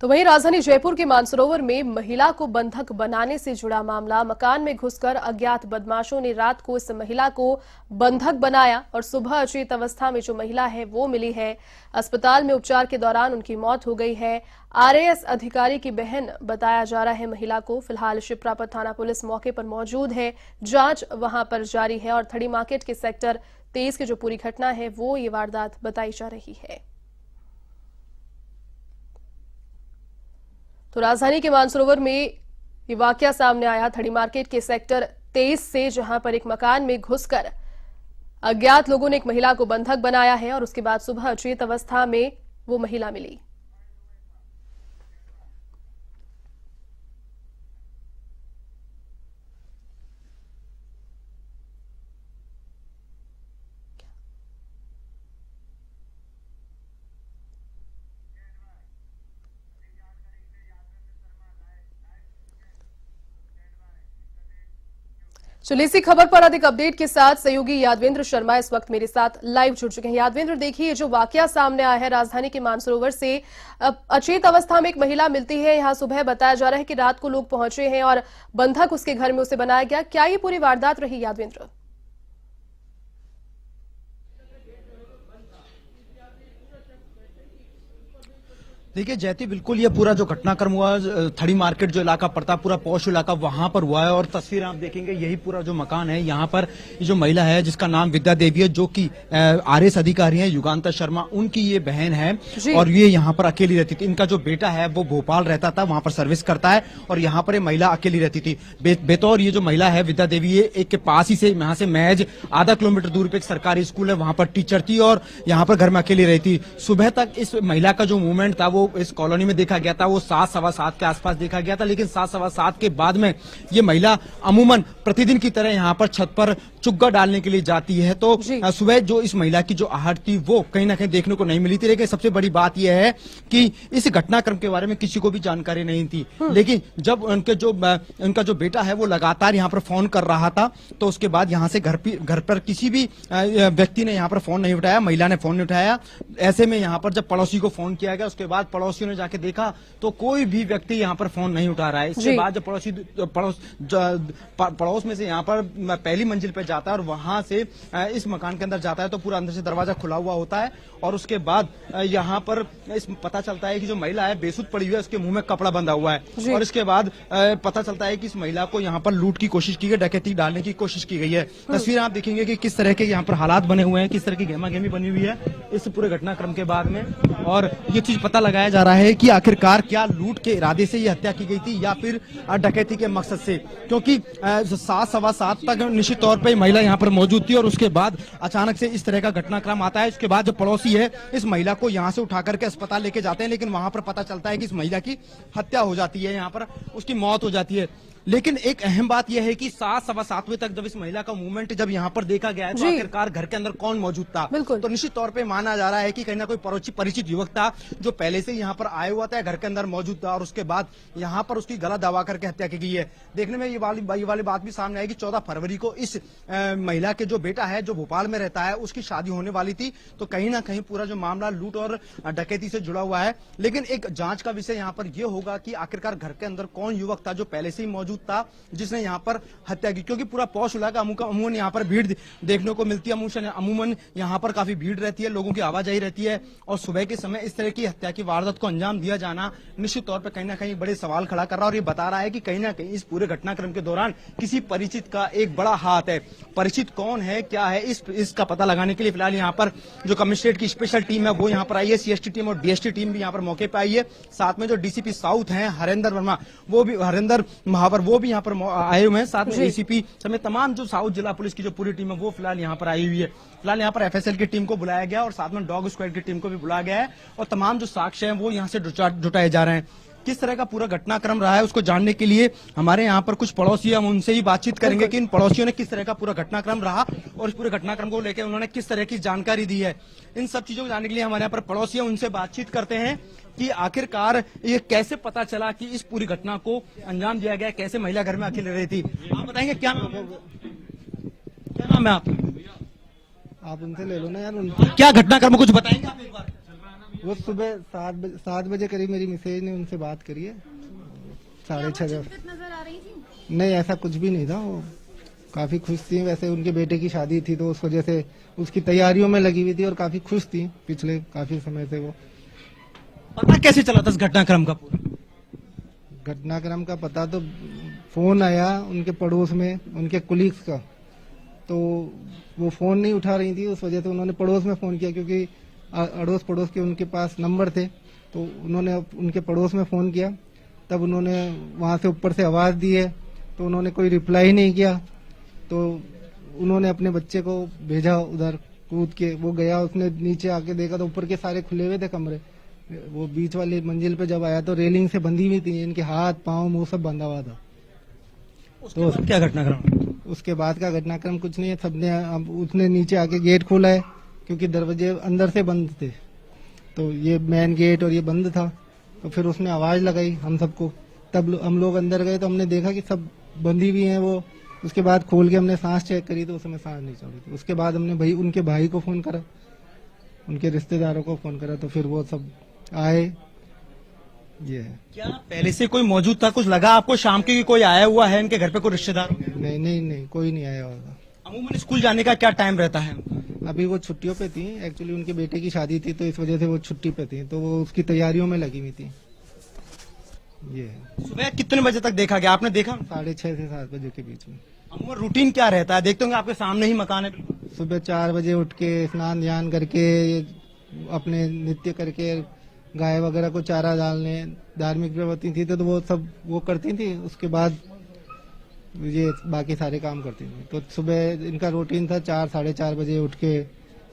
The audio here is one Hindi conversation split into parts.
तो वहीं राजधानी जयपुर के मानसरोवर में महिला को बंधक बनाने से जुड़ा मामला। मकान में घुसकर अज्ञात बदमाशों ने रात को इस महिला को बंधक बनाया और सुबह अचेत अवस्था में जो महिला है वो मिली है। अस्पताल में उपचार के दौरान उनकी मौत हो गई है। आरएएस अधिकारी की बहन बताया जा रहा है महिला को। फिलहाल शिप्रापत थाना पुलिस मौके पर मौजूद है, जांच वहां पर जारी है और थड़ी मार्केट के सेक्टर 23 की जो पूरी घटना है वो ये वारदात बताई जा रही है। तो राजधानी के मानसरोवर में ये वाकया सामने आया थड़ी मार्केट के सेक्टर 23 से, जहां पर एक मकान में घुसकर अज्ञात लोगों ने एक महिला को बंधक बनाया है और उसके बाद सुबह अचेत अवस्था में वो महिला मिली। चलिए इसी खबर पर अधिक अपडेट के साथ सहयोगी यादवेंद्र शर्मा इस वक्त मेरे साथ लाइव जुड़ चुके हैं। यादवेंद्र, देखिए जो वाकया सामने आया है राजधानी के मानसरोवर से, अचेत अवस्था में एक महिला मिलती है। यहां सुबह बताया जा रहा है कि रात को लोग पहुंचे हैं और बंधक उसके घर में उसे बनाया गया। क्या ये पूरी वारदात रही यादवेंद्र? देखिए जयती, बिल्कुल ये पूरा जो घटनाक्रम हुआ थड़ी मार्केट जो इलाका पड़ता है, पूरा पौष इलाका, वहां पर हुआ है। और तस्वीर आप देखेंगे, यही पूरा जो मकान है, यहाँ पर ये जो महिला है जिसका नाम विद्या देवी है, जो कि आरएएस अधिकारी है युगांतर शर्मा, उनकी ये बहन है और ये यहाँ पर अकेली रहती थी। इनका जो बेटा है वो भोपाल रहता था, वहां पर सर्विस करता है और यहाँ पर ये महिला अकेली रहती थी। बेतौर ये जो महिला है विद्या देवी, ये एक के पास ही से, यहाँ से महज आधा किलोमीटर दूर पे एक सरकारी स्कूल है, वहां पर टीचर थी और यहाँ पर घर में अकेली रहती। सुबह तक इस महिला का जो मूवमेंट था वो इस कॉलोनी में देखा गया था, वो 7 सवा 7 के आसपास देखा गया था। लेकिन 7 सवा 7 के बाद में ये महिला अमूमन प्रतिदिन की तरह यहाँ पर छत पर चुग्गा डालने के लिए जाती है। तो सुबह जो इस महिला की जो आहट थी वो कहीं ना कहीं देखने को नहीं मिली थी। लेकिन सबसे बड़ी बात यह है कि इस घटनाक्रम के बारे में किसी को भी जानकारी नहीं थी। लेकिन जब उनका जो बेटा है वो लगातार यहाँ पर फोन कर रहा था, तो उसके बाद यहाँ से घर पर किसी भी व्यक्ति ने यहाँ पर फोन नहीं उठाया, महिला ने फोन नहीं उठाया। ऐसे में यहाँ पर जब पड़ोसी को फोन किया गया, उसके बाद पड़ोसियों ने जाके देखा तो कोई भी व्यक्ति यहाँ पर फोन नहीं उठा रहा है। इसके बाद जब पड़ोस में से यहाँ पर पहली मंजिल पे जाता है और वहां से इस मकान के अंदर जाता है तो पूरा अंदर से दरवाजा खुला हुआ होता है और उसके बाद यहाँ पर पता चलता है कि जो महिला है बेसुध पड़ी हुई है, उसके मुंह में कपड़ा बंधा हुआ है। और इसके बाद पता चलता है कि इस महिला को यहाँ पर लूट की कोशिश की गई, डकैती डालने की कोशिश की गई है। तस्वीर आप देखेंगे कि किस तरह के यहाँ पर हालात बने हुए हैं, किस तरह की गहमा-गहमी बनी हुई है इस पूरे घटनाक्रम के बाद में। और ये चीज पता लगाया जा रहा है कि आखिरकार क्या लूट के इरादे से ये हत्या की गई थी या फिर डकैती के मकसद से, क्योंकि 7 सवा 7 तक निश्चित तौर पे महिला यहाँ पर मौजूद थी और उसके बाद अचानक से इस तरह का घटनाक्रम आता है। उसके बाद जो पड़ोसी है इस महिला को यहाँ से उठा करके अस्पताल लेके जाते हैं, लेकिन वहां पर पता चलता है कि इस महिला की हत्या हो जाती है, यहाँ पर उसकी मौत हो जाती है। लेकिन एक अहम बात यह है कि 7 सवा 7 बजे तक जब इस महिला का मूवमेंट जब यहाँ पर देखा गया है तो आखिरकार घर के अंदर कौन मौजूद था, तो निश्चित तौर पे माना जा रहा है कि कहीं ना कोई परिचित युवक था जो पहले से यहाँ पर आया हुआ था, घर के अंदर मौजूद था और उसके बाद यहाँ पर उसकी गला दबा करके हत्या की गई है। देखने में ये वाली बात भी सामने आई कि 14 फरवरी को इस महिला के जो बेटा है जो भोपाल में रहता है उसकी शादी होने वाली थी। तो कहीं ना कहीं पूरा जो मामला लूट और डकैती से जुड़ा हुआ है। लेकिन एक जांच का विषय यहाँ पर यह होगा कि आखिरकार घर के अंदर कौन युवक था जो पहले से ही मौजूद था जिसने यहाँ पर हत्या की, क्योंकि पूरा पौष इलाका अमूमन यहाँ पर भीड़ देखने को मिलती है। अमूमन यहाँ पर काफी भीड़ रहती है, लोगों की आवाजाही रहती है और सुबह के समय इस तरह की हत्या की वारदात को अंजाम दिया जाना निश्चित तौर पर कहीं ना कहीं बड़े सवाल खड़ा कर रहा है। और ये बता रहा है कि कहीं ना कहीं इस पूरे घटनाक्रम के दौरान किसी परिचित का एक बड़ा हाथ है। परिचित कौन है, क्या है, इसका पता लगाने के लिए फिलहाल यहाँ पर जो कमिश्नरेट की स्पेशल टीम है वो यहाँ पर आई है, सीएसटी टीम और डीएसटी टीम भी यहाँ पर मौके पर आई है। साथ में जो डीसीपी साउथ है हरेंद्र महावर वो भी यहाँ पर आए हुए हैं। साथ में एसीपी समेत तमाम जो साउथ जिला पुलिस की जो पूरी टीम है वो फिलहाल यहाँ पर आई हुई है। फिलहाल यहाँ पर एफएसएल की टीम को बुलाया गया और साथ में डॉग स्क्वाड की टीम को भी बुलाया गया है और तमाम जो साक्ष्य हैं वो यहाँ से जुटाए जा रहे हैं। किस तरह का पूरा घटनाक्रम रहा है उसको जानने के लिए हमारे यहाँ पर कुछ पड़ोसी, हम उनसे ही बातचीत करेंगे कि इन पड़ोसियों ने किस तरह का पूरा घटनाक्रम रहा और इस पूरे घटनाक्रम को लेकर उन्होंने किस तरह की जानकारी दी है। इन सब चीजों को जानने के लिए हमारे यहाँ पर पड़ोसी हैं, उनसे बातचीत करते हैं कि आखिरकार ये कैसे पता चला कि इस पूरी घटना को अंजाम दिया गया, कैसे महिला घर में अकेले रही थी। आप बताएंगे क्या नाम है आपका? आप उनसे ले लो ना यार। क्या घटनाक्रम कुछ बताएंगे आप एक बार? वो सुबह 7 बजे करीब मेरी मिसेज ने उनसे बात करी है। 6:30 नजर आ रही थी। नहीं, ऐसा कुछ भी नहीं था। वो काफी खुश थी। वैसे उनके बेटे की शादी थी तो उस वजह से उसकी तैयारियों में लगी हुई थी और काफी खुश थी पिछले काफी समय से। वो पता कैसे चला था इस घटनाक्रम का पूरा? घटनाक्रम का पता तो फोन आया उनके पड़ोस में, उनके कुलीग्स का, तो वो फोन नहीं उठा रही थी। उस वजह से उन्होंने पड़ोस में फोन किया, क्योंकि अड़ोस पड़ोस के उनके पास नंबर थे, तो उन्होंने उनके पड़ोस में फोन किया। तब उन्होंने वहां से ऊपर से आवाज दी है, तो उन्होंने कोई रिप्लाई नहीं किया। तो उन्होंने अपने बच्चे को भेजा उधर कूद के। वो गया, उसने नीचे आके देखा तो ऊपर के सारे खुले हुए थे कमरे। वो बीच वाली मंजिल पे जब आया तो रेलिंग से बंधी हुई थी, इनके हाथ पांव मुंह सब बंधा हुआ था। तो क्या घटनाक्रम? उसके बाद का घटनाक्रम कुछ नहीं है। सबने अब उसने नीचे आके गेट खोला है, क्योंकि दरवाजे अंदर से बंद थे, तो ये मेन गेट और ये बंद था। तो फिर उसने आवाज लगाई हम सबको, तब हम लोग अंदर गए तो हमने देखा कि सब बंधी हुई हैं वो। उसके बाद खोल के हमने सांस चेक करी तो उसमें सांस नहीं चल रही थी। उसके बाद हमने उनके भाई को फोन करा, उनके रिश्तेदारों को फोन करा, तो फिर वो सब आए। ये है। क्या पहले से कोई मौजूद था? कुछ लगा आपको शाम के कि कोई आया हुआ है इनके घर पे, कोई रिश्तेदार? नहीं नहीं नहीं, कोई नहीं आया होगा। अमूमन स्कूल जाने का क्या टाइम रहता है? अभी वो छुट्टियों पे थी। एक्चुअली उनके बेटे की शादी थी, तो इस वजह से वो छुट्टी पे थी, तो वो उसकी तैयारियों में लगी हुई थी। ये है। सुबह कितने बजे तक देखा गया? आपने देखा? 6:30 से 7 बजे के बीच में। अमूमन रूटीन क्या रहता है? देखते होंगे आपके सामने ही मकान है बिल्कुल। सुबह 4 बजे उठ के स्नान ध्यान करके अपने नित्य करके गाय वगैरह को चारा डालने, धार्मिक प्रवृत्ति थी तो वो सब वो करती थी। उसके बाद ये बाकी सारे काम करती थी। तो सुबह इनका रूटीन था 4-4:30 बजे उठ के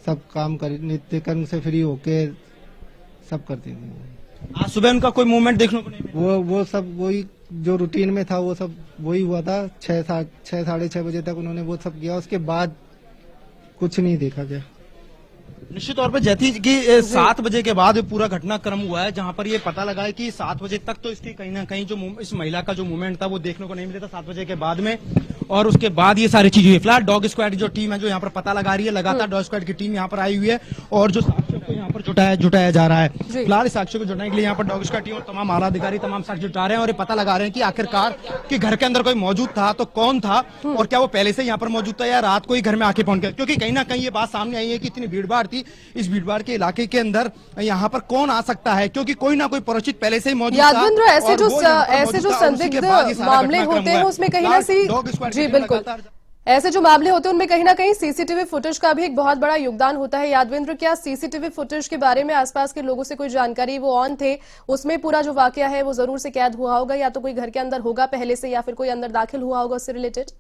सब काम कर, नित्य कर्म से फ्री होके सब करती थी। आज सुबह उनका कोई मूवमेंट देखने को नहीं मिला? वो सब वही जो रूटीन में था वो सब वही हुआ था। 6-6:30 बजे तक उन्होंने वो सब किया। उसके बाद कुछ नहीं देखा गया। निश्चित तौर पर जैती कि 7 बजे के बाद पूरा घटनाक्रम हुआ है, जहां पर ये पता लगा है कि 7 बजे तक तो इसकी कहीं ना कहीं जो इस महिला का जो मूवमेंट था वो देखने को नहीं मिला था 7 बजे के बाद में। और उसके बाद ये सारी चीजें हुई। फिलहाल डॉग स्क्वाड की जो टीम है जो यहाँ पर पता लगा रही है, लगातार डॉग स्क्वाड की टीम यहाँ पर आई हुई है और जो साक्ष्यों को यहाँ पर जुटाया जा रहा है। फिलहाल इस साक्ष्यों को जुटाने के लिए यहाँ पर डॉग स्क्वाड टीम और तमाम आला अधिकारी तमाम साक्ष्य जुटा रहे हैं और ये पता लगा रहे हैं कि आखिरकार कि घर के अंदर कोई मौजूद था तो कौन था और क्या वो पहले से यहाँ पर मौजूद था या रात को ही घर में आके पहुंच गया। क्योंकि कहीं ना कहीं ये बात सामने आई है कि इतनी भीड़ भाड़ थी, इस भीड़ भाड़ के इलाके के अंदर यहाँ पर कौन आ सकता है, क्योंकि कोई ना कोई परिचित पहले से ही मौजूद था। यादवेंद्र, ऐसे जो संदिग्ध मामले होते हैं उसमें कहीं ना जी बिल्कुल, ऐसे जो मामले होते हैं उनमें कहीं ना कहीं सीसीटीवी फुटेज का भी एक बहुत बड़ा योगदान होता है। यादवेंद्र, क्या सीसीटीवी फुटेज के बारे में आसपास के लोगों से कोई जानकारी, वो ऑन थे, उसमें पूरा जो वाकया है वो जरूर से कैद हुआ होगा, या तो कोई घर के अंदर होगा पहले से या फिर कोई अंदर दाखिल हुआ होगा उससे रिलेटेड?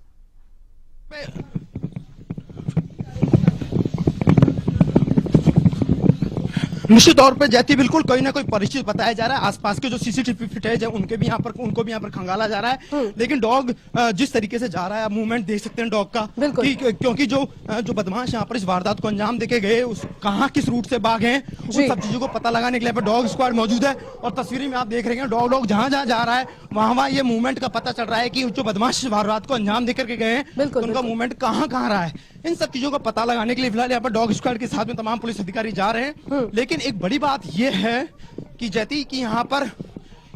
निश्चित तौर पर जैती बिल्कुल कोई ना कोई परिचित बताया जा रहा है। आसपास के जो सीसीटीवी फुटेज है उनको भी यहाँ पर खंगाला जा रहा है। लेकिन डॉग जिस तरीके से जा रहा है, आप मूवमेंट देख सकते हैं डॉग का, क्योंकि जो बदमाश यहाँ पर इस वारदात को अंजाम देके गए उस कहाँ किस रूट से भागे हैं उन सब चीजों को पता लगाने के लिए डॉग स्क्वाड मौजूद है। और तस्वीरें में आप देख रहे हैं डॉग जहाँ जहाँ जा रहा है वहां ये मूवमेंट का पता चल रहा है कि जो बदमाश वारदात को अंजाम देकर के गए हैं उनका मूवमेंट कहाँ रहा है। इन सब चीजों का पता लगाने के लिए फिलहाल यहाँ पर डॉग स्क्वाड के साथ में तमाम पुलिस अधिकारी जा रहे हैं। लेकिन एक बड़ी बात यह है कि जैती कि यहाँ पर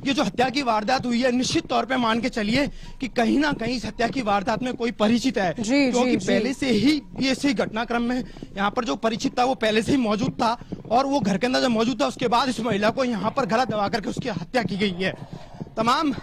ये जो हत्या की वारदात हुई है, निश्चित तौर पे मान के चलिए कि कहीं ना कहीं इस हत्या की वारदात में कोई परिचित है, क्योंकि पहले से ही ये इसी घटनाक्रम में यहाँ पर जो परिचित था वो पहले से ही मौजूद था और वो घर के अंदर जब मौजूद था उसके बाद इस महिला को यहाँ पर गला दबा करके उसकी हत्या की गई है। तमाम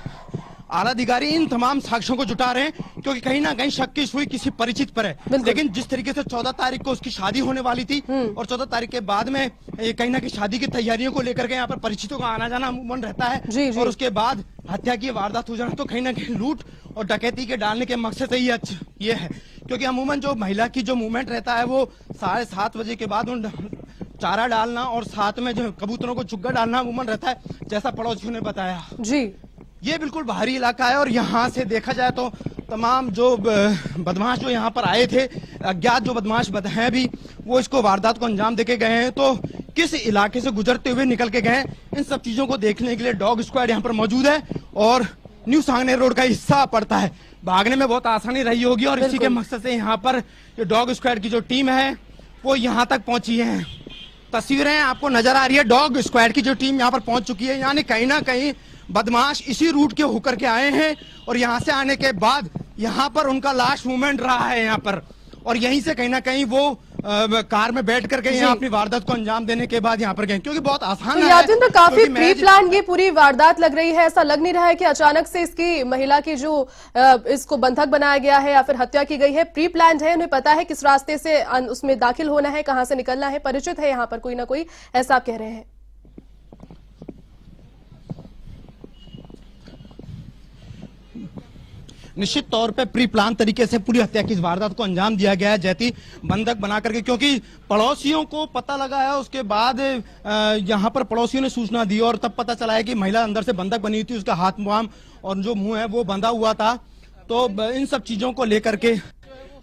आला अधिकारी इन तमाम साक्ष्यों को जुटा रहे हैं क्योंकि कहीं ना कहीं शक की सुई किसी परिचित पर है। लेकिन जिस तरीके से 14 तारीख को उसकी शादी होने वाली थी और 14 तारीख के बाद में कहीं ना कहीं शादी की तैयारियों को लेकर के यहाँ पर परिचितों का आना जाना अमूमन रहता है और उसके बाद हत्या की वारदात हो जाना तो कहीं ना कहीं लूट और डकैती के डालने के मकसद से ये है। क्योंकि अमूमन जो महिला की जो मूवमेंट रहता है वो 7:30 बजे के बाद उन चारा डालना और साथ में जो कबूतरों को चुग्गा डालना अमूमन रहता है, जैसा पड़ोसियों ने बताया। ये बिल्कुल बाहरी इलाका है और यहाँ से देखा जाए तो तमाम जो बदमाश जो यहाँ पर आए थे, अज्ञात जो बदमाश हैं भी, वो इसको वारदात को अंजाम देके गए हैं। तो किस इलाके से गुजरते हुए निकल के गए, इन सब चीजों को देखने के लिए डॉग स्क्वाड यहाँ पर मौजूद है और न्यू सांगनेर रोड का हिस्सा पड़ता है। भागने में बहुत आसानी रही होगी और इसी के मकसद से यहाँ पर डॉग स्क्वाड की जो टीम है वो यहाँ तक पहुंची है। तस्वीरें आपको नजर आ रही है। डॉग स्क्वाड की जो टीम यहाँ पर पहुंच चुकी है, यानी कहीं ना कहीं बदमाश इसी रूट के होकर के आए हैं और यहाँ से आने के बाद यहाँ पर उनका लास्ट मूवमेंट रहा है यहाँ पर, और यहीं से कहीं ना कहीं वो कार में बैठ करके यहाँ अपनी वारदात को अंजाम देने के बाद यहाँ पर गए, क्योंकि बहुत आसान तो है। यादेंद्र, काफी क्योंकि प्री प्लान ये पूरी वारदात लग रही है। ऐसा लग नहीं रहा है कि अचानक से इसकी महिला की जो इसको बंधक बनाया गया है या फिर हत्या की गई है। प्री प्लान है, उन्हें पता है किस रास्ते से उसमें दाखिल होना है, कहां से निकलना है, परिचित है यहाँ पर कोई ना कोई, ऐसा आप कह रहे हैं। निश्चित तौर पे प्री प्लान तरीके से पूरी हत्या की इस वारदात को अंजाम दिया गया है जैती बंधक बना करके, क्योंकि पड़ोसियों को पता लगा है। उसके बाद यहाँ पर पड़ोसियों ने सूचना दी और तब पता चला है कि महिला अंदर से बंधक बनी हुई थी, उसका हाथ मुआम और जो मुंह है वो बंधा हुआ था। तो इन सब चीजों को लेकर के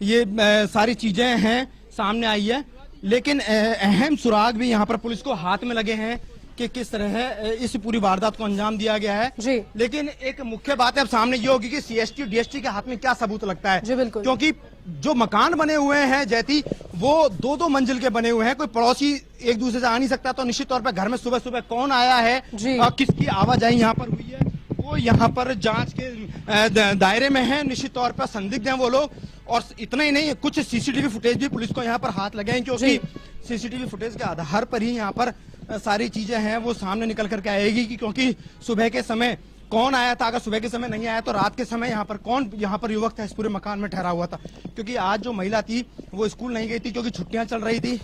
ये सारी चीजें हैं सामने आई है, लेकिन अहम सुराग भी यहाँ पर पुलिस को हाथ में लगे हैं कि किस तरह इस पूरी वारदात को अंजाम दिया गया है जी। लेकिन एक मुख्य बात है अब सामने ये होगी कि सीएसटी डीएसटी के हाथ में क्या सबूत लगता है। जी बिल्कुल, क्योंकि जो मकान बने हुए हैं जैती वो दो मंजिल के बने हुए हैं, कोई पड़ोसी एक दूसरे से आ नहीं सकता। तो निश्चित तौर पर घर में सुबह सुबह कौन आया है, किसकी आवाजाही यहाँ पर हुई है, वो यहाँ पर जांच के दायरे में है। निश्चित तौर पर संदिग्ध हैं वो लोग, और इतना ही नहीं, कुछ सीसीटीवी फुटेज भी पुलिस को यहाँ पर हाथ लगे हैं, क्योंकि सीसीटीवी फुटेज के आधार पर ही यहाँ पर सारी चीजें हैं वो सामने निकल करके आएगी कि क्योंकि सुबह के समय कौन आया था, अगर सुबह के समय नहीं आया तो रात के समय यहाँ पर कौन यहाँ पर युवक था इस पूरे मकान में ठहरा हुआ था। क्योंकि आज जो महिला थी वो स्कूल नहीं गई थी क्योंकि छुट्टियां चल रही थी,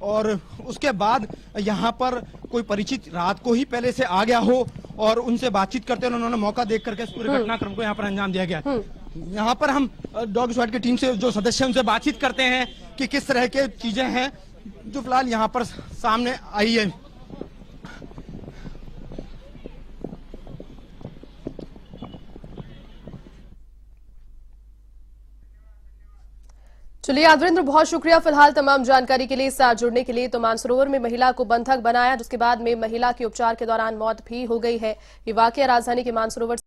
और उसके बाद यहाँ पर कोई परिचित रात को ही पहले से आ गया हो और उनसे बातचीत करते हुए उन्होंने मौका देख करके इस पूरे घटनाक्रम को यहाँ पर अंजाम दिया गया। यहाँ पर हम डॉग स्क्वाड की टीम से जो सदस्य उनसे बातचीत करते हैं कि किस तरह के चीजें हैं जो फिलहाल यहाँ पर सामने आई है। चलिए यादवेंद्र, बहुत शुक्रिया फिलहाल तमाम जानकारी के लिए, साथ जुड़ने के लिए। तो मानसरोवर में महिला को बंधक बनाया, जिसके बाद में महिला की उपचार के दौरान मौत भी हो गई है। ये वाकया राजधानी के मानसरोवर